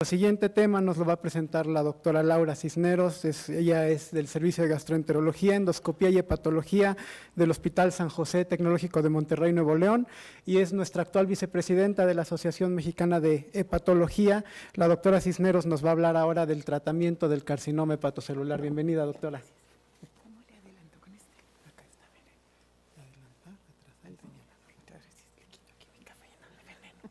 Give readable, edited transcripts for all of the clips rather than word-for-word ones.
El siguiente tema nos lo va a presentar la doctora Laura Cisneros, ella es del Servicio de Gastroenterología, Endoscopía y Hepatología del Hospital San José Tecnológico de Monterrey, Nuevo León, y es nuestra actual vicepresidenta de la Asociación Mexicana de Hepatología. La doctora Cisneros nos va a hablar ahora del tratamiento del carcinoma hepatocelular. Bienvenida, doctora. ¿Cómo le adelanto con este? Acá está, mire. Adelantar, atrasar, señalar. Le quito aquí mi cafeína, el veneno.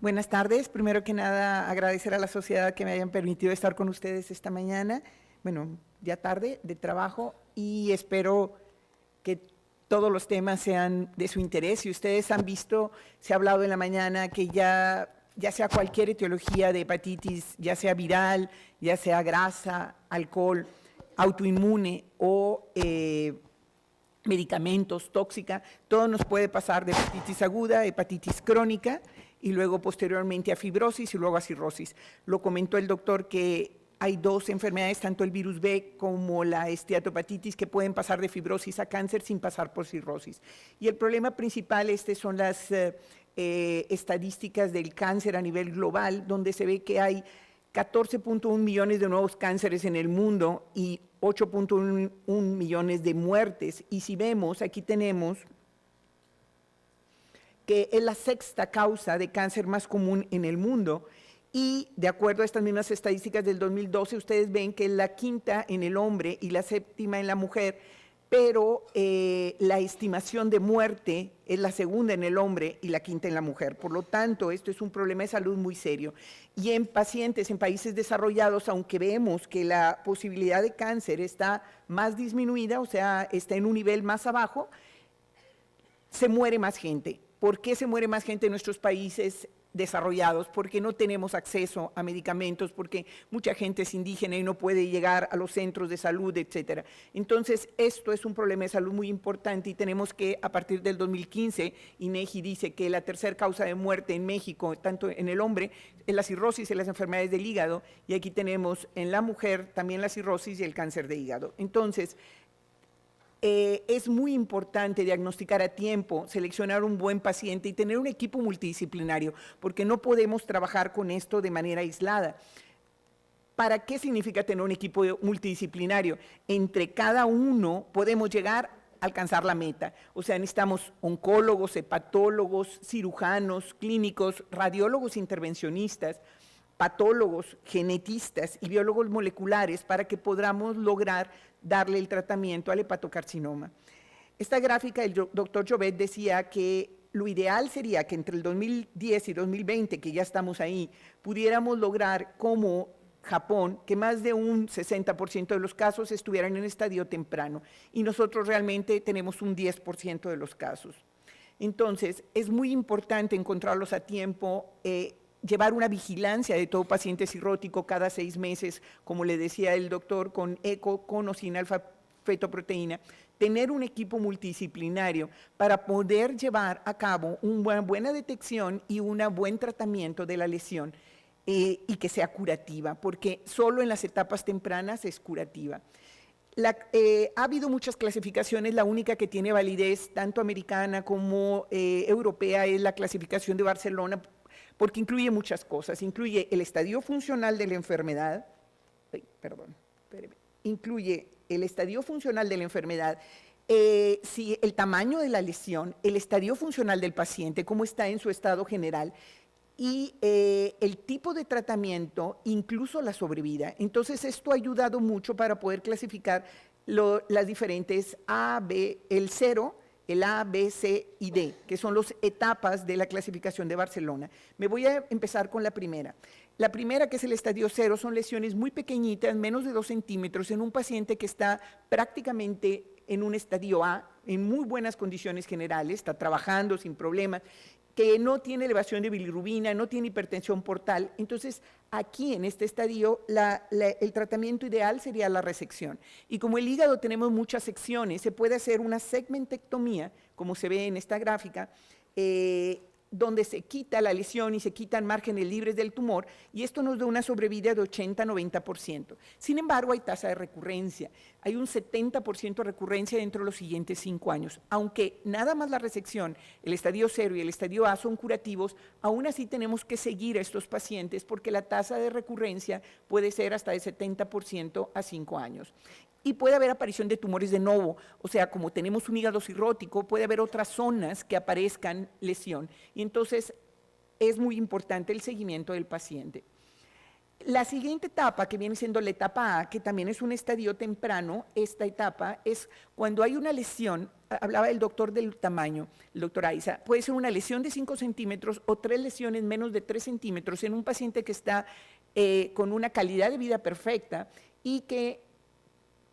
Buenas tardes. Primero que nada, agradecer a la sociedad que me hayan permitido estar con ustedes esta mañana. Bueno, ya tarde de trabajo, y espero que todos los temas sean de su interés. Si ustedes han visto, se ha hablado en la mañana que ya sea cualquier etiología de hepatitis, ya sea viral, ya sea grasa, alcohol, autoinmune o medicamentos, tóxica, todo nos puede pasar de hepatitis aguda, hepatitis crónica, y luego posteriormente a fibrosis y luego a cirrosis. Lo comentó el doctor que hay dos enfermedades, tanto el virus B como la esteatohepatitis, que pueden pasar de fibrosis a cáncer sin pasar por cirrosis. Y el problema principal son las estadísticas del cáncer a nivel global, donde se ve que hay 14.1 millones de nuevos cánceres en el mundo y 8.1 millones de muertes. Y si vemos, aquí tenemos que es la sexta causa de cáncer más común en el mundo, y de acuerdo a estas mismas estadísticas del 2012, ustedes ven que es la quinta en el hombre y la séptima en la mujer, pero la estimación de muerte es la segunda en el hombre y la quinta en la mujer. Por lo tanto, esto es un problema de salud muy serio. Y en pacientes en países desarrollados, aunque vemos que la posibilidad de cáncer está más disminuida, o sea, está en un nivel más abajo, se muere más gente. ¿Por qué se muere más gente en nuestros países desarrollados? Porque no tenemos acceso a medicamentos, porque mucha gente es indígena y no puede llegar a los centros de salud, etcétera. Entonces, esto es un problema de salud muy importante, y tenemos que, a partir del 2015, INEGI dice que la tercera causa de muerte en México, tanto en el hombre, es la cirrosis y las enfermedades del hígado, y aquí tenemos en la mujer también la cirrosis y el cáncer de hígado. Entonces, es muy importante diagnosticar a tiempo, seleccionar un buen paciente y tener un equipo multidisciplinario, porque no podemos trabajar con esto de manera aislada. ¿Para qué significa tener un equipo multidisciplinario? Entre cada uno podemos llegar a alcanzar la meta. O sea, necesitamos oncólogos, hepatólogos, cirujanos, clínicos, radiólogos intervencionistas, patólogos, genetistas y biólogos moleculares para que podamos lograr darle el tratamiento al hepatocarcinoma. Esta gráfica, el doctor Jovet decía que lo ideal sería que entre el 2010 y 2020, que ya estamos ahí, pudiéramos lograr como Japón, que más de un 60% de los casos estuvieran en estadio temprano, y nosotros realmente tenemos un 10% de los casos. Entonces, es muy importante encontrarlos a tiempo, llevar una vigilancia de todo paciente cirrótico cada 6 meses, como le decía el doctor, con eco, con o sin alfa-fetoproteína, tener un equipo multidisciplinario para poder llevar a cabo una buena detección y un buen tratamiento de la lesión, y que sea curativa, porque solo en las etapas tempranas es curativa. Ha habido muchas clasificaciones, la única que tiene validez, tanto americana como europea, es la clasificación de Barcelona, porque incluye muchas cosas. Incluye el estadio funcional de la enfermedad, incluye el estadio funcional de la enfermedad, si el tamaño de la lesión, el estadio funcional del paciente, cómo está en su estado general, y el tipo de tratamiento, incluso la sobrevida. Entonces, esto ha ayudado mucho para poder clasificar las diferentes A, B, el 0, el A, B, C y D, que son las etapas de la clasificación de Barcelona. Me voy a empezar con la primera. La primera, que es el estadio 0, son lesiones muy pequeñitas, menos de 2 centímetros, en un paciente que está prácticamente en un estadio A, en muy buenas condiciones generales, está trabajando sin problemas, que no tiene elevación de bilirrubina, no tiene hipertensión portal. Entonces, aquí en este estadio, el tratamiento ideal sería la resección. Y como el hígado tenemos muchas secciones, se puede hacer una segmentectomía, como se ve en esta gráfica, donde se quita la lesión y se quitan márgenes libres del tumor, y esto nos da una sobrevida de 80-90%. Sin embargo, hay tasa de recurrencia. Hay un 70% de recurrencia dentro de los siguientes 5 años. Aunque nada más la resección, el estadio 0 y el estadio A son curativos, aún así tenemos que seguir a estos pacientes porque la tasa de recurrencia puede ser hasta de 70% a 5 años. Y puede haber aparición de tumores de novo, o sea, como tenemos un hígado cirrótico, puede haber otras zonas que aparezcan lesión. Y entonces es muy importante el seguimiento del paciente. La siguiente etapa, que viene siendo la etapa A, que también es un estadio temprano, esta etapa es cuando hay una lesión, hablaba el doctor del tamaño, el doctor Aiza, puede ser una lesión de 5 centímetros o 3 lesiones menos de 3 centímetros en un paciente que está con una calidad de vida perfecta y que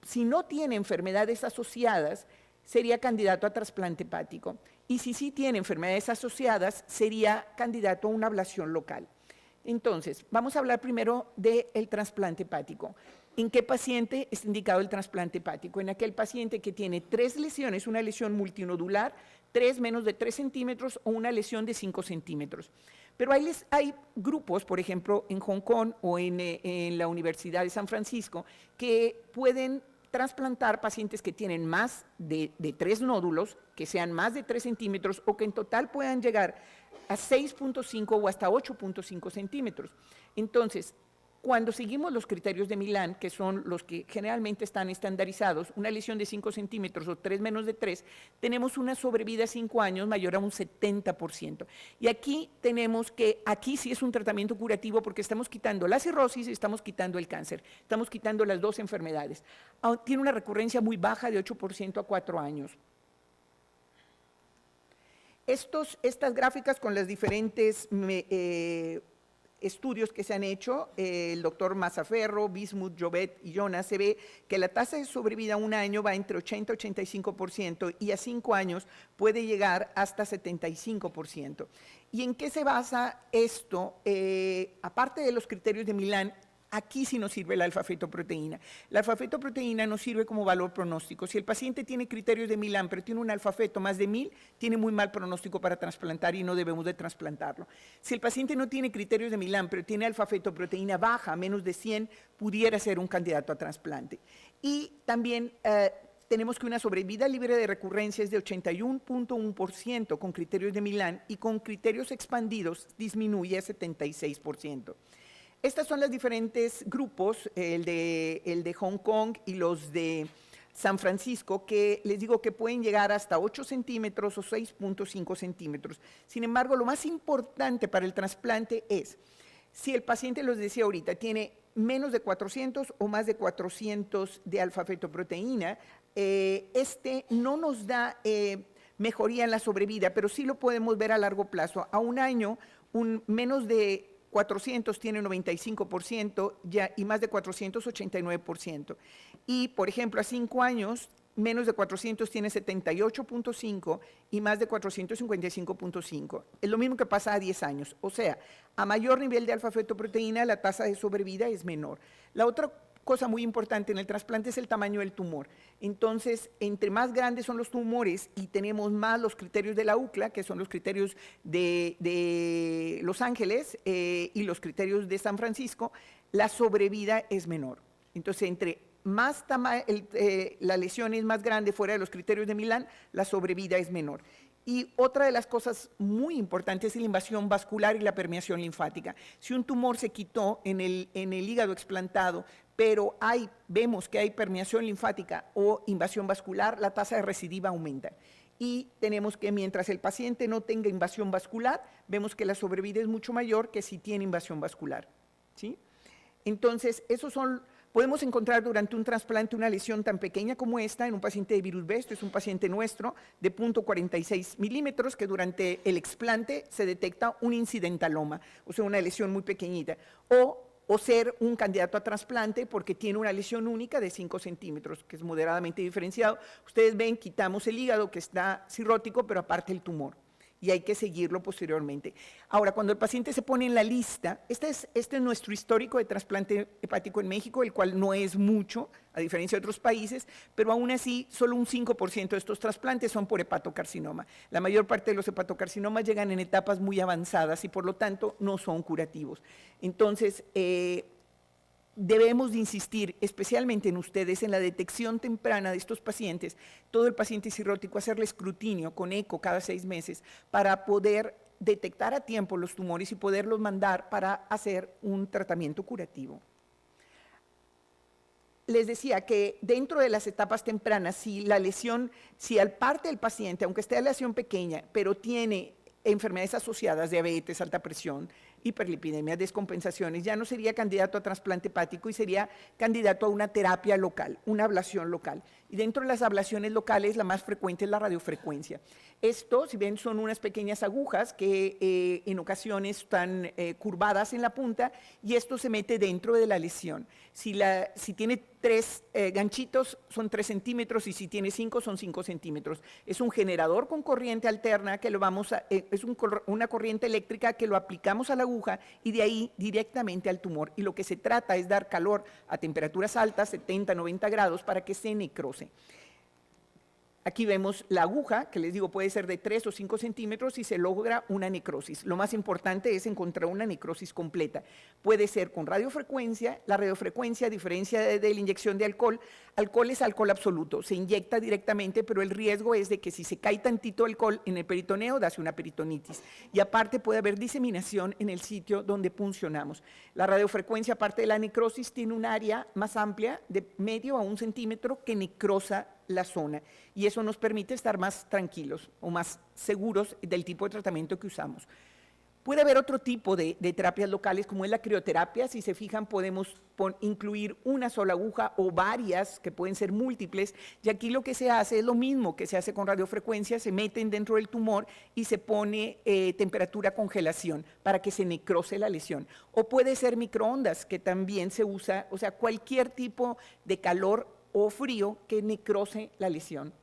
si no tiene enfermedades asociadas, sería candidato a trasplante hepático. Y si sí tiene enfermedades asociadas, sería candidato a una ablación local. Entonces, vamos a hablar primero del trasplante hepático. ¿En qué paciente está indicado el trasplante hepático? En aquel paciente que tiene 3 lesiones, una lesión multinodular, 3 menos de 3 centímetros o una lesión de 5 centímetros. Pero hay grupos, por ejemplo, en Hong Kong o en la Universidad de San Francisco, que pueden trasplantar pacientes que tienen más de 3 nódulos, que sean más de 3 centímetros o que en total puedan llegar a 6.5 o hasta 8.5 centímetros. Entonces, cuando seguimos los criterios de Milán, que son los que generalmente están estandarizados, una lesión de 5 centímetros o 3 menos de 3, tenemos una sobrevida a 5 años mayor a un 70%. Y aquí tenemos que, aquí sí es un tratamiento curativo porque estamos quitando la cirrosis y estamos quitando el cáncer, estamos quitando las 2 enfermedades. Tiene una recurrencia muy baja de 8% a 4 años. Estas gráficas con las diferentes estudios que se han hecho, el doctor Mazzaferro, Bismuth, Jovet y Jonas, se ve que la tasa de sobrevida a un año va entre 80 y 85% y a 5 años puede llegar hasta 75%. ¿Y en qué se basa esto? Aparte de los criterios de Milán, aquí sí nos sirve la alfa-fetoproteína. La alfa-fetoproteína nos sirve como valor pronóstico. Si el paciente tiene criterios de Milán, pero tiene un alfa-feto más de 1000, tiene muy mal pronóstico para trasplantar y no debemos de trasplantarlo. Si el paciente no tiene criterios de Milán, pero tiene alfa-fetoproteína baja, menos de 100, pudiera ser un candidato a trasplante. Y también tenemos que una sobrevida libre de recurrencia es de 81.1% con criterios de Milán y con criterios expandidos disminuye a 76%. Estos son los diferentes grupos, el de Hong Kong y los de San Francisco, que les digo que pueden llegar hasta 8 centímetros o 6.5 centímetros. Sin embargo, lo más importante para el trasplante es, si el paciente, los decía ahorita, tiene menos de 400 o más de 400 de alfa-fetoproteína, no nos da mejoría en la sobrevida, pero sí lo podemos ver a largo plazo. A un año, menos de 400 tiene 95% y más de 400, 89%. Y, por ejemplo, a 5 años, menos de 400 tiene 78.5 y más de 455.5. Es lo mismo que pasa a 10 años. O sea, a mayor nivel de alfa-fetoproteína, la tasa de sobrevida es menor. La otra cosa muy importante en el trasplante es el tamaño del tumor. Entonces, entre más grandes son los tumores y tenemos más los criterios de la UCLA, que son los criterios de Los Ángeles y los criterios de San Francisco, la sobrevida es menor. Entonces, entre más la lesión es más grande fuera de los criterios de Milán, la sobrevida es menor. Y otra de las cosas muy importantes es la invasión vascular y la permeación linfática. Si un tumor se quitó en el hígado explantado, pero vemos que hay permeación linfática o invasión vascular, la tasa de recidiva aumenta. Y tenemos que mientras el paciente no tenga invasión vascular, vemos que la sobrevida es mucho mayor que si tiene invasión vascular, ¿sí? Entonces, podemos encontrar durante un trasplante una lesión tan pequeña como esta en un paciente de virus B, esto es un paciente nuestro de 0.46 milímetros que durante el explante se detecta un incidentaloma, o sea, una lesión muy pequeñita, o ser un candidato a trasplante porque tiene una lesión única de 5 centímetros, que es moderadamente diferenciado. Ustedes ven, quitamos el hígado que está cirrótico, pero aparte el tumor. y hay que seguirlo posteriormente. Ahora, cuando el paciente se pone en la lista, este es nuestro histórico de trasplante hepático en México, el cual no es mucho, a diferencia de otros países, pero aún así, solo un 5% de estos trasplantes son por hepatocarcinoma. La mayor parte de los hepatocarcinomas llegan en etapas muy avanzadas y por lo tanto no son curativos. Entonces, debemos de insistir, especialmente en ustedes, en la detección temprana de estos pacientes, todo el paciente cirrótico, hacerle escrutinio con eco cada 6 meses para poder detectar a tiempo los tumores y poderlos mandar para hacer un tratamiento curativo. Les decía que dentro de las etapas tempranas, si la lesión, si al parte del paciente, aunque esté la lesión pequeña, pero tiene enfermedades asociadas, diabetes, alta presión, hiperlipidemia, descompensaciones, ya no sería candidato a trasplante hepático y sería candidato a una terapia local, una ablación local. Y dentro de las ablaciones locales, la más frecuente es la radiofrecuencia. Esto, si ven, son unas pequeñas agujas que en ocasiones están curvadas en la punta y esto se mete dentro de la lesión. Si tiene 3 ganchitos, son 3 centímetros y si tiene 5, son 5 centímetros. Es un generador con corriente alterna que es una corriente eléctrica que lo aplicamos a la aguja y de ahí directamente al tumor. Y lo que se trata es dar calor a temperaturas altas, 70, 90 grados, para que se necrose. Aquí vemos la aguja, que les digo puede ser de 3 o 5 centímetros y se logra una necrosis. Lo más importante es encontrar una necrosis completa. Puede ser con radiofrecuencia. La radiofrecuencia, a diferencia de la inyección de alcohol es alcohol absoluto, se inyecta directamente, pero el riesgo es de que si se cae tantito alcohol en el peritoneo, da una peritonitis. Y aparte puede haber diseminación en el sitio donde puncionamos. La radiofrecuencia, aparte de la necrosis, tiene un área más amplia, de medio a 1 centímetro, que necrosa la zona y eso nos permite estar más tranquilos o más seguros del tipo de tratamiento que usamos. Puede haber otro tipo de terapias locales como es la crioterapia. Si se fijan, podemos incluir una sola aguja o varias que pueden ser múltiples y aquí lo que se hace es lo mismo que se hace con radiofrecuencia, se meten dentro del tumor y se pone temperatura congelación para que se necrose la lesión. O puede ser microondas, que también se usa, o sea, cualquier tipo de calor o frío que necrose la lesión.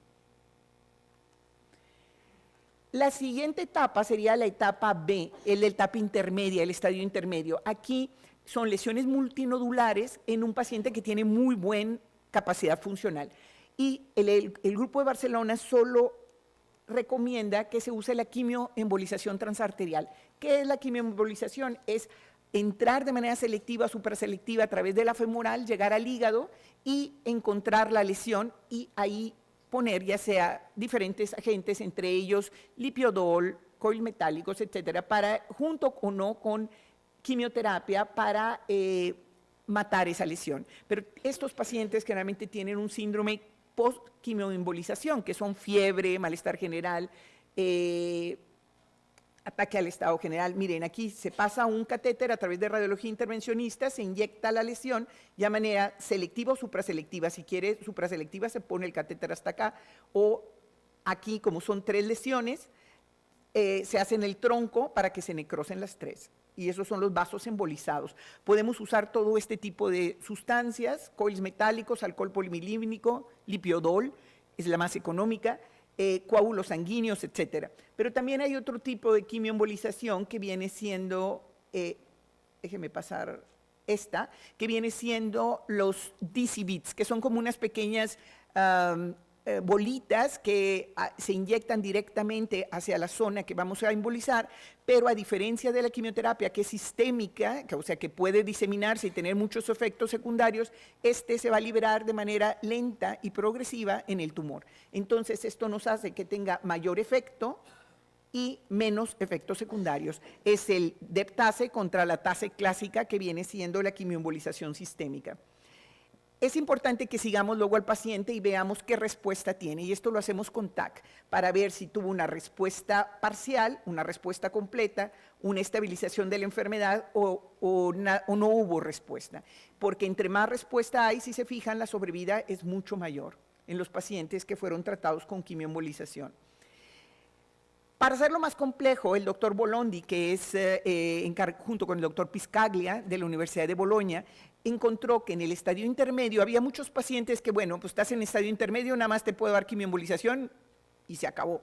La siguiente etapa sería la etapa B, la etapa intermedia, el estadio intermedio. Aquí son lesiones multinodulares en un paciente que tiene muy buena capacidad funcional. Y el Grupo de Barcelona solo recomienda que se use la quimioembolización transarterial. ¿Qué es la quimioembolización? Es entrar de manera selectiva, superselectiva a través de la femoral, llegar al hígado y encontrar la lesión y ahí poner ya sea diferentes agentes, entre ellos lipiodol, coil metálicos, etcétera, para, junto o no con quimioterapia para matar esa lesión. Pero estos pacientes generalmente tienen un síndrome post-quimioembolización, que son fiebre, malestar general, ataque al estado general. Miren, aquí se pasa un catéter a través de radiología intervencionista, se inyecta la lesión ya de manera selectiva o supraselectiva. Si quiere supraselectiva, se pone el catéter hasta acá, o aquí, como son 3 lesiones, se hace en el tronco para que se necrosen las 3. Y esos son los vasos embolizados. Podemos usar todo este tipo de sustancias, coils metálicos, alcohol polimilínico, lipiodol, es la más económica, coágulos sanguíneos, etcétera. Pero también hay otro tipo de quimioembolización que viene siendo, déjeme pasar esta, que viene siendo los DC-bits, que son como unas pequeñas bolitas que se inyectan directamente hacia la zona que vamos a embolizar, pero a diferencia de la quimioterapia, que es sistémica, o sea, que puede diseminarse y tener muchos efectos secundarios, se va a liberar de manera lenta y progresiva en el tumor. Entonces, esto nos hace que tenga mayor efecto y menos efectos secundarios. Es el DEP-TACE contra la TACE clásica, que viene siendo la quimioembolización sistémica. Es importante que sigamos luego al paciente y veamos qué respuesta tiene, y esto lo hacemos con TAC, para ver si tuvo una respuesta parcial, una respuesta completa, una estabilización de la enfermedad o no hubo respuesta. Porque entre más respuesta hay, si se fijan, la sobrevida es mucho mayor en los pacientes que fueron tratados con quimioembolización. Para hacerlo más complejo, el doctor Bolondi, que es junto con el doctor Piscaglia de la Universidad de Bolonia, encontró que en el estadio intermedio había muchos pacientes que, bueno, pues estás en el estadio intermedio, nada más te puedo dar quimioembolización y se acabó.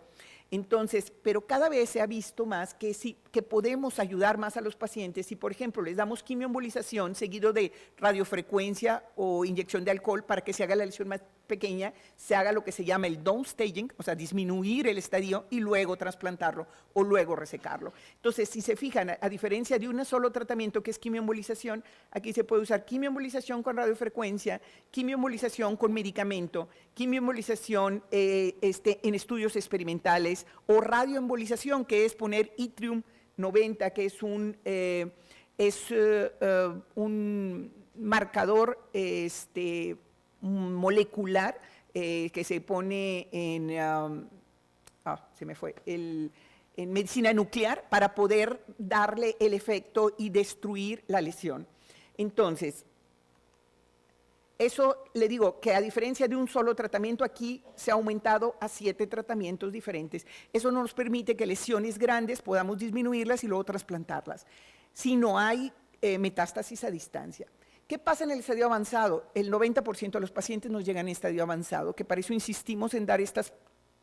Entonces, pero cada vez se ha visto más que, que podemos ayudar más a los pacientes si, por ejemplo, les damos quimioembolización seguido de radiofrecuencia o inyección de alcohol para que se haga la lesión más pequeña, se haga lo que se llama el downstaging, o sea, disminuir el estadio y luego trasplantarlo o luego resecarlo. Entonces, si se fijan, a diferencia de un solo tratamiento que es quimioembolización, aquí se puede usar quimioembolización con radiofrecuencia, quimioembolización con medicamento, quimioembolización en estudios experimentales o radioembolización, que es poner yttrium 90, que es un marcador molecular que se pone en, se me fue, en medicina nuclear para poder darle el efecto y destruir la lesión. Entonces, eso le digo que a diferencia de un solo tratamiento, aquí se ha aumentado a 7 tratamientos diferentes. Eso nos permite que lesiones grandes podamos disminuirlas y luego trasplantarlas. Si no hay metástasis a distancia. ¿Qué pasa en el estadio avanzado? El 90% de los pacientes nos llegan en estadio avanzado, que para eso insistimos en dar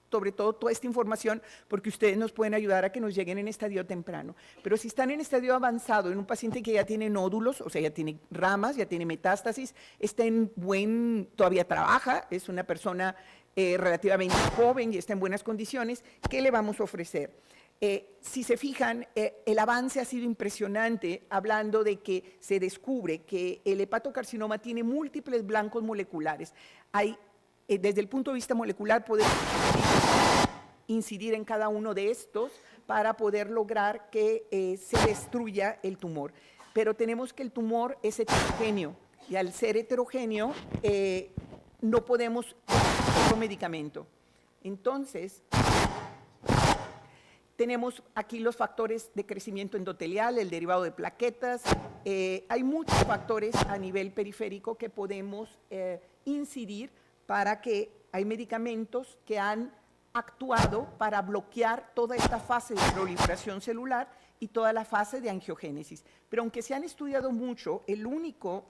sobre todo toda esta información, porque ustedes nos pueden ayudar a que nos lleguen en estadio temprano. Pero si están en estadio avanzado, en un paciente que ya tiene nódulos, o sea, ya tiene ramas, ya tiene metástasis, está todavía trabaja, es una persona relativamente joven y está en buenas condiciones, ¿qué le vamos a ofrecer? Si se fijan, el avance ha sido impresionante, hablando de que se descubre que el hepatocarcinoma tiene múltiples blancos moleculares. Desde el punto de vista molecular, podemos incidir en cada uno de estos para poder lograr que se destruya el tumor. Pero tenemos que el tumor es heterogéneo, y al ser heterogéneo, no podemos usar otro medicamento. Entonces, tenemos aquí los factores de crecimiento endotelial, el derivado de plaquetas. Hay muchos factores a nivel periférico que podemos incidir para que hay medicamentos que han actuado para bloquear toda esta fase de proliferación celular y toda la fase de angiogénesis. Pero aunque se han estudiado mucho, el único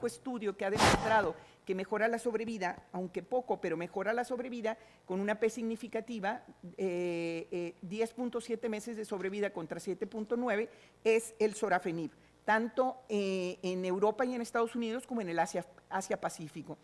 estudio que ha demostrado que mejora la sobrevida, aunque poco, pero mejora la sobrevida con una P significativa, 10.7 meses de sobrevida contra 7.9, es el sorafenib, tanto en Europa y en Estados Unidos como en el Asia-Pacífico.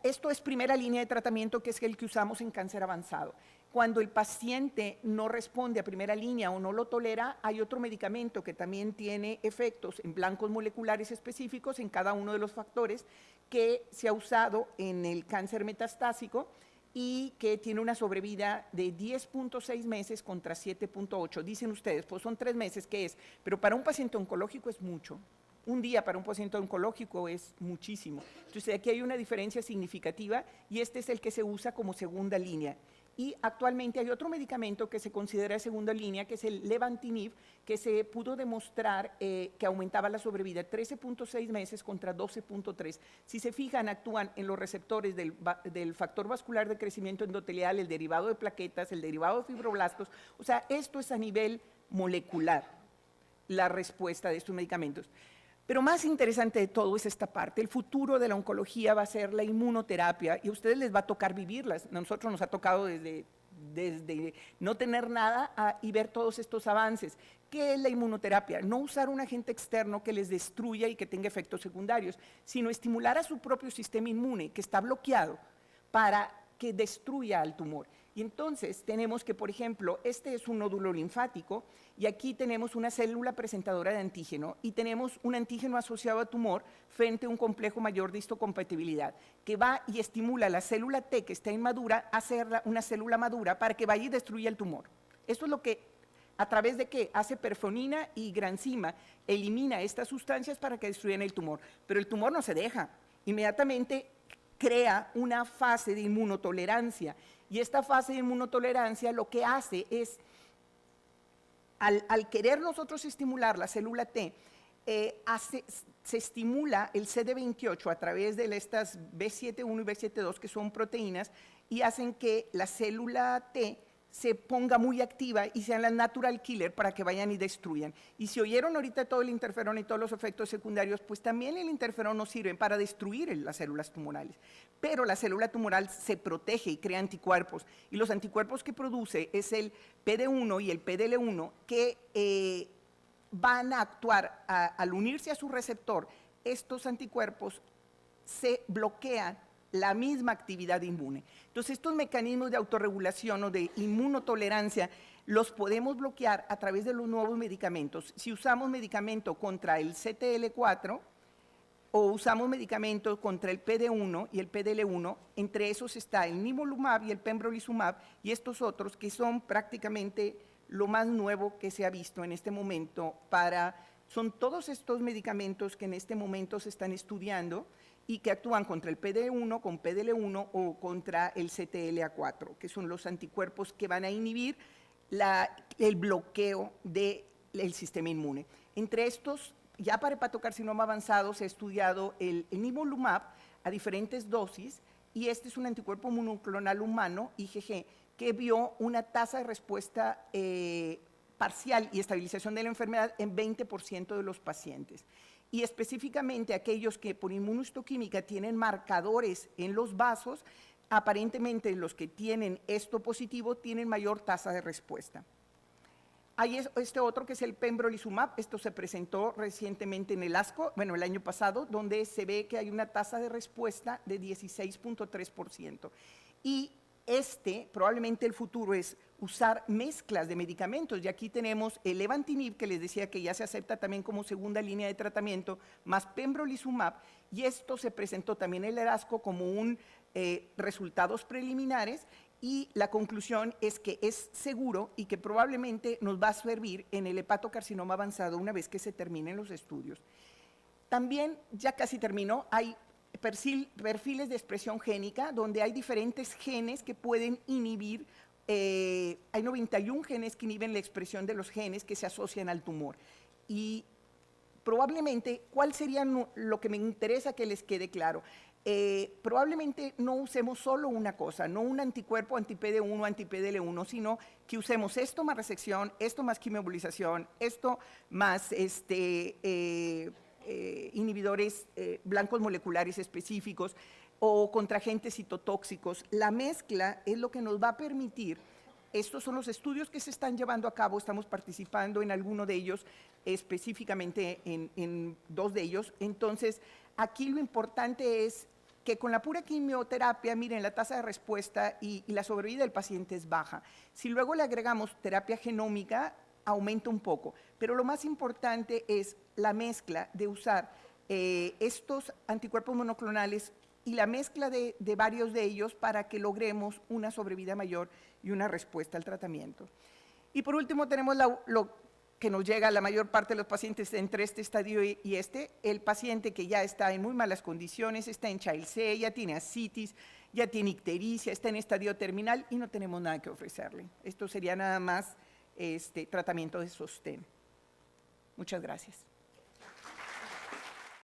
Esto es primera línea de tratamiento, que es el que usamos en cáncer avanzado. Cuando el paciente no responde a primera línea o no lo tolera, hay otro medicamento que también tiene efectos en blancos moleculares específicos en cada uno de los factores, que se ha usado en el cáncer metastásico y que tiene una sobrevida de 10.6 meses contra 7.8. Dicen ustedes, pues son 3 meses, ¿qué es? Pero para un paciente oncológico es mucho. Un día para un paciente oncológico es muchísimo. Entonces aquí hay una diferencia significativa y este es el que se usa como segunda línea. Y actualmente hay otro medicamento que se considera segunda línea, que es el levantinib, que se pudo demostrar que aumentaba la sobrevida 13.6 meses contra 12.3. Si se fijan, actúan en los receptores del factor vascular de crecimiento endotelial, el derivado de plaquetas, el derivado de fibroblastos. O sea, esto es a nivel molecular, la respuesta de estos medicamentos. Pero más interesante de todo es esta parte. El futuro de la oncología va a ser la inmunoterapia y a ustedes les va a tocar vivirlas. A nosotros nos ha tocado desde no tener nada y ver todos estos avances. ¿Qué es la inmunoterapia? No usar un agente externo que les destruya y que tenga efectos secundarios, sino estimular a su propio sistema inmune, que está bloqueado, para que destruya al tumor. Y entonces tenemos que, por ejemplo, este es un nódulo linfático y aquí tenemos una célula presentadora de antígeno y tenemos un antígeno asociado a tumor frente a un complejo mayor de histocompatibilidad que va y estimula la célula T que está inmadura a hacerla una célula madura para que vaya y destruya el tumor. Esto es lo que, a través de que hace perfonina y granzima, elimina estas sustancias para que destruyan el tumor. Pero el tumor no se deja, inmediatamente crea una fase de inmunotolerancia. Y esta fase de inmunotolerancia lo que hace es, al querer nosotros estimular la célula T, se estimula el CD28 a través de estas B7-1 y B7-2, que son proteínas, y hacen que la célula T se ponga muy activa y sean las natural killer para que vayan y destruyan. Y si oyeron ahorita todo el interferón y todos los efectos secundarios, pues también el interferón nos sirve para destruir las células tumorales. Pero la célula tumoral se protege y crea anticuerpos. Y los anticuerpos que produce es el PD1 y el PDL1 que van a actuar al unirse a su receptor. Estos anticuerpos se bloquean la misma actividad inmune. Entonces, estos mecanismos de autorregulación o de inmunotolerancia los podemos bloquear a través de los nuevos medicamentos. Si usamos medicamento contra el CTL4 o usamos medicamentos contra el PD1 y el PDL1, entre esos está el nivolumab y el pembrolizumab y estos otros que son prácticamente lo más nuevo que se ha visto en este momento son todos estos medicamentos que en este momento se están estudiando y que actúan contra el PD1, con PDL1 o contra el CTLA4, que son los anticuerpos que van a inhibir el bloqueo del sistema inmune. Entre estos, ya para hepatocarcinoma avanzado se ha estudiado el nivolumab a diferentes dosis y este es un anticuerpo monoclonal humano, IgG, que vio una tasa de respuesta parcial y estabilización de la enfermedad en 20% de los pacientes. Y específicamente aquellos que por inmunohistoquímica tienen marcadores en los vasos, aparentemente los que tienen esto positivo tienen mayor tasa de respuesta. Hay este otro que es el pembrolizumab, esto se presentó recientemente en el ASCO, bueno, el año pasado, donde se ve que hay una tasa de respuesta de 16.3%. Y probablemente el futuro es usar mezclas de medicamentos, y aquí tenemos el levantinib, que les decía que ya se acepta también como segunda línea de tratamiento, más pembrolizumab, y esto se presentó también en el ASCO como resultados preliminares, y la conclusión es que es seguro y que probablemente nos va a servir en el hepatocarcinoma avanzado una vez que se terminen los estudios. También, ya casi terminó, hay perfiles de expresión génica donde hay diferentes genes que pueden inhibir, hay 91 genes que inhiben la expresión de los genes que se asocian al tumor. Y probablemente, ¿cuál sería lo que me interesa que les quede claro? Probablemente no usemos solo una cosa, no un anticuerpo anti-PD1, anti-PDL1, sino que usemos esto más resección, esto más quimioembolización, esto más inhibidores blancos moleculares específicos o contraagentes citotóxicos. La mezcla es lo que nos va a permitir. Estos son los estudios que se están llevando a cabo, estamos participando en alguno de ellos, específicamente en 2 de ellos. Entonces, aquí lo importante es que con la pura quimioterapia, miren, la tasa de respuesta y la sobrevida del paciente es baja. Si luego le agregamos terapia genómica, aumenta un poco, pero lo más importante es la mezcla de usar estos anticuerpos monoclonales y la mezcla de varios de ellos para que logremos una sobrevida mayor y una respuesta al tratamiento. Y por último tenemos lo que nos llega a la mayor parte de los pacientes entre este estadio y el paciente que ya está en muy malas condiciones, está en Child-C, ya tiene ascitis, ya tiene ictericia, está en estadio terminal y no tenemos nada que ofrecerle. Esto sería nada más tratamiento de sostén. Muchas gracias.